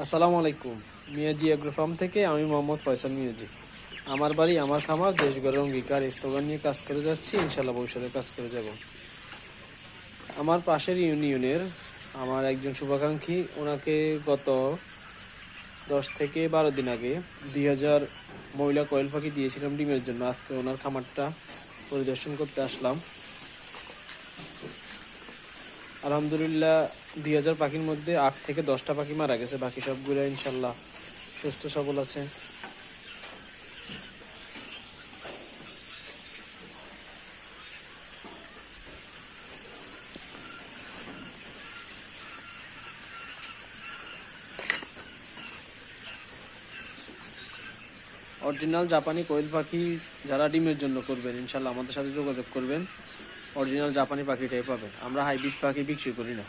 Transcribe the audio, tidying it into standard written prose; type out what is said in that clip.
আসসালামু আলাইকুম। Miyaji agro farm থেকে আমি মোহাম্মদ ফয়সাল মিয়াজি। আমার বাড়ি আমার খামার, দেশ গড়ের অঙ্গীকার স্লোগান নিয়ে কাজ করে যাচ্ছি, ইনশাল্লাহ ভবিষ্যতে কাজ করে যাব। আমার পাশের ইউনিয়নের আমার একজন শুভাকাঙ্ক্ষী, ওনাকে গত 10 থেকে 12 দিন আগে 2000 মহিলা কোয়েল পাখি দিয়েছিলাম ডিমের জন্য। আজকে ওনার খামারটা পরিদর্শন করতে আসলাম। আলহামদুলিল্লাহ 2000 পাখির মধ্যে 8 থেকে 10টা পাখি মারা গেছে, বাকি সবগুলো ইনশাল্লাহ সুস্থ সবল আছে। অরিজিনাল জাপানি কোয়েল পাখি যারা ডিমের জন্য করবেন, ইনশাল্লাহ আমাদের সাথে যোগাযোগ করবেন। অরিজিনাল জাপানি পাখিটাই পাবেন, আমরা হাইব্রিড পাখি বিক্রি করি না।